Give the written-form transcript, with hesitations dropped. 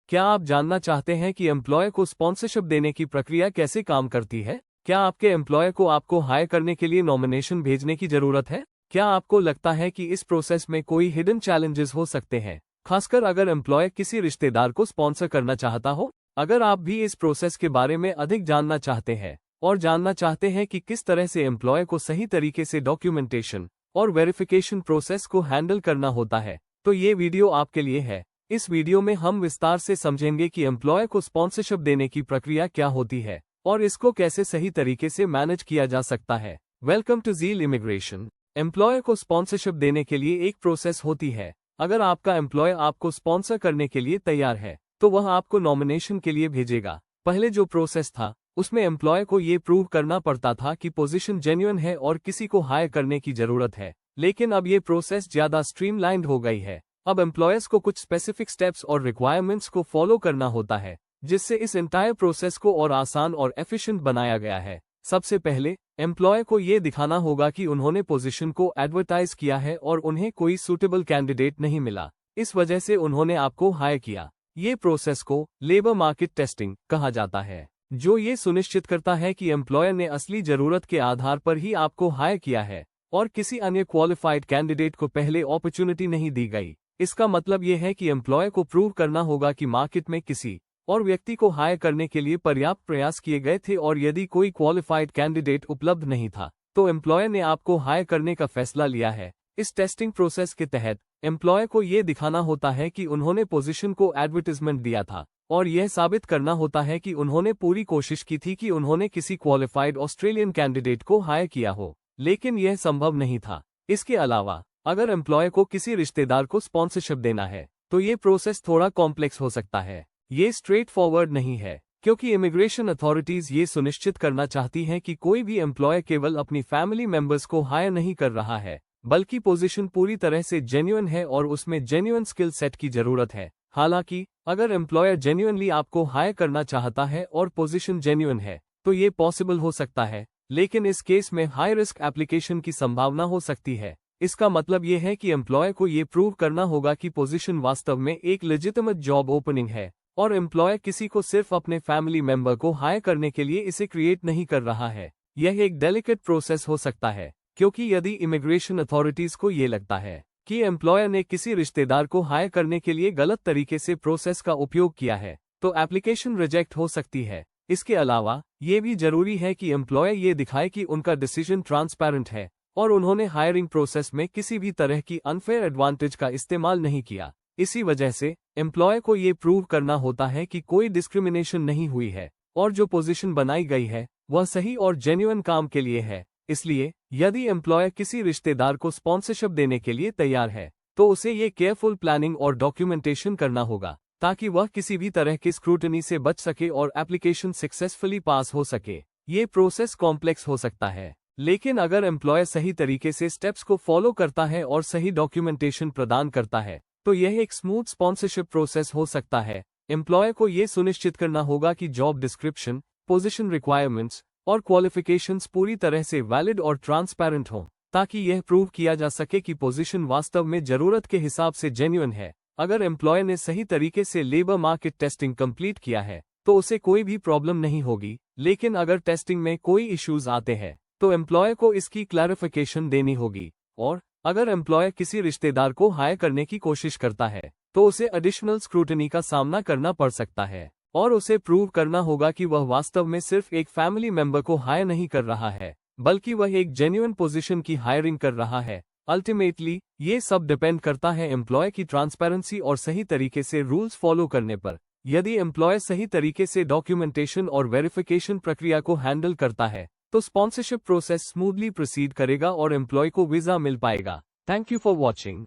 क्या आप जानना चाहते हैं कि एम्प्लॉयर को स्पॉन्सरशिप देने की प्रक्रिया कैसे काम करती है? क्या आपके एम्प्लॉयर को आपको हायर करने के लिए नॉमिनेशन भेजने की जरूरत है? क्या आपको लगता है कि इस प्रोसेस में कोई हिडन चैलेंजेस हो सकते हैं, खासकर अगर एम्प्लॉयर किसी रिश्तेदार को स्पॉन्सर करना चाहता हो? अगर आप भी इस प्रोसेस के बारे में अधिक जानना चाहते हैं और जानना चाहते हैं कि किस तरह से एम्प्लॉयर को सही तरीके से डॉक्यूमेंटेशन और वेरिफिकेशन प्रोसेस को हैंडल करना होता है, तो ये वीडियो आपके लिए है। इस वीडियो में हम विस्तार से समझेंगे कि एम्प्लॉयर को स्पॉन्सरशिप देने की प्रक्रिया क्या होती है और इसको कैसे सही तरीके से मैनेज किया जा सकता है। Welcome to Zeal immigration. Employer को स्पॉन्सरशिप देने के लिए एक प्रोसेस होती है। अगर आपका एम्प्लॉयर आपको स्पॉन्सर करने के लिए तैयार है, तो वह आपको नॉमिनेशन के लिए भेजेगा। पहले जो प्रोसेस था, उसमें एम्प्लॉयर को ये प्रूव करना पड़ता था कि पोजीशन जेन्युइन है और किसी को हायर करने की जरूरत है। लेकिन अब ये प्रोसेस ज्यादा स्ट्रीमलाइंड हो गई है। अब एम्प्लॉयर्स को कुछ स्पेसिफिक स्टेप्स और रिक्वायरमेंट्स को फॉलो करना होता है, जिससे इस एंटायर प्रोसेस को और आसान और एफिशिएंट बनाया गया है। सबसे पहले एम्प्लॉयर को ये दिखाना होगा कि उन्होंने पोजीशन को एडवर्टाइज किया है और उन्हें कोई सूटेबल कैंडिडेट नहीं मिला, इस वजह से उन्होंने आपको हायर किया। ये प्रोसेस को लेबर मार्केट टेस्टिंग कहा जाता है, जो ये सुनिश्चित करता है कि एम्प्लॉयर ने असली जरूरत के आधार पर ही आपको हायर किया है और किसी अन्य क्वालिफाइड कैंडिडेट को पहले अपॉर्चुनिटी नहीं दी गई। इसका मतलब ये है कि एम्प्लॉयर को प्रूव करना होगा कि मार्केट में किसी और व्यक्ति को हायर करने के लिए पर्याप्त प्रयास किए गए थे और यदि कोई क्वालिफाइड कैंडिडेट उपलब्ध नहीं था, तो एम्प्लॉयर ने आपको हायर करने का फैसला लिया है। इस टेस्टिंग प्रोसेस के तहत एम्प्लॉयर को ये दिखाना होता है कि उन्होंने पोजीशन को एडवर्टाइजमेंट दिया था और यह साबित करना होता है कि उन्होंने पूरी कोशिश की थी कि उन्होंने किसी क्वालिफाइड ऑस्ट्रेलियन कैंडिडेट को हायर किया हो, लेकिन यह संभव नहीं था। इसके अलावा अगर एम्प्लॉयर को किसी रिश्तेदार को स्पॉन्सरशिप देना है, तो ये प्रोसेस थोड़ा कॉम्प्लेक्स हो सकता है। ये स्ट्रेट फॉरवर्ड नहीं है, क्योंकि इमिग्रेशन अथॉरिटीज ये सुनिश्चित करना चाहती हैं कि कोई भी एम्प्लॉयर केवल अपनी फैमिली मेंबर्स को हायर नहीं कर रहा है, बल्कि पोजीशन पूरी तरह से जेन्युइन है और उसमें जेन्युइन स्किल सेट की जरूरत है। हालांकि अगर एम्प्लॉयर जेन्युइनली आपको हायर करना चाहता है और पोजीशन जेन्युइन है, तो ये पॉसिबल हो सकता है, लेकिन इस केस में हाई रिस्क एप्लीकेशन की संभावना हो सकती है। इसका मतलब ये है कि एम्प्लॉयर को ये प्रूव करना होगा कि पोजीशन वास्तव में एक लेजिटिमेट जॉब ओपनिंग है और एम्प्लॉयर किसी को सिर्फ अपने फैमिली मेंबर को हायर करने के लिए इसे क्रिएट नहीं कर रहा है। यह एक डेलिकेट प्रोसेस हो सकता है, क्योंकि यदि इमिग्रेशन अथॉरिटीज को ये लगता है कि एम्प्लॉयर ने किसी रिश्तेदार को हायर करने के लिए गलत तरीके से प्रोसेस का उपयोग किया है, तो एप्लीकेशन रिजेक्ट हो सकती है। इसके अलावा ये भी जरूरी है कि एम्प्लॉयर ये दिखाए कि उनका डिसीजन ट्रांसपेरेंट है और उन्होंने हायरिंग प्रोसेस में किसी भी तरह की अनफेयर एडवांटेज का इस्तेमाल नहीं किया। इसी वजह से एम्प्लॉयर को ये प्रूव करना होता है कि कोई डिस्क्रिमिनेशन नहीं हुई है और जो पोजीशन बनाई गई है वह सही और जेन्युइन काम के लिए है। इसलिए यदि एम्प्लॉयर किसी रिश्तेदार को स्पॉन्सरशिप देने के लिए तैयार है, तो उसे ये केयरफुल प्लानिंग और डॉक्यूमेंटेशन करना होगा, ताकि वह किसी भी तरह की स्क्रूटनी से बच सके और एप्लीकेशन सक्सेसफुली पास हो सके। ये प्रोसेस कॉम्प्लेक्स हो सकता है, लेकिन अगर एम्प्लॉयर सही तरीके से स्टेप्स को फॉलो करता है और सही डॉक्यूमेंटेशन प्रदान करता है, तो यह एक स्मूथ स्पॉन्सरशिप प्रोसेस हो सकता है। एम्प्लॉयर को यह सुनिश्चित करना होगा कि जॉब डिस्क्रिप्शन, पोजीशन रिक्वायरमेंट्स और क्वालिफिकेशंस पूरी तरह से वैलिड और ट्रांसपेरेंट हों, ताकि यह प्रूव किया जा सके कि पोजीशन वास्तव में जरूरत के हिसाब से जेन्युइन है। अगर एम्प्लॉयर ने सही तरीके से लेबर मार्केट टेस्टिंग कंप्लीट किया है, तो उसे कोई भी प्रॉब्लम नहीं होगी, लेकिन अगर टेस्टिंग में कोई इश्यूज आते हैं, तो एम्प्लॉयर को इसकी क्लैरिफिकेशन देनी होगी। और अगर एम्प्लॉयर किसी रिश्तेदार को हायर करने की कोशिश करता है, तो उसे एडिशनल स्क्रूटनी का सामना करना पड़ सकता है और उसे प्रूव करना होगा कि वह वास्तव में सिर्फ एक फैमिली मेंबर को हायर नहीं कर रहा है, बल्कि वह एक जेन्युइन पोजीशन की हायरिंग कर रहा है। अल्टीमेटली ये सब डिपेंड करता है एम्प्लॉयर की ट्रांसपेरेंसी और सही तरीके से रूल्स फॉलो करने पर। यदि एम्प्लॉयर सही तरीके से डॉक्यूमेंटेशन और वेरिफिकेशन प्रक्रिया को हैंडल करता है, तो स्पॉन्सरशिप प्रोसेस स्मूथली प्रोसीड करेगा और एम्प्लॉय को वीजा मिल पाएगा। Thank you for watching.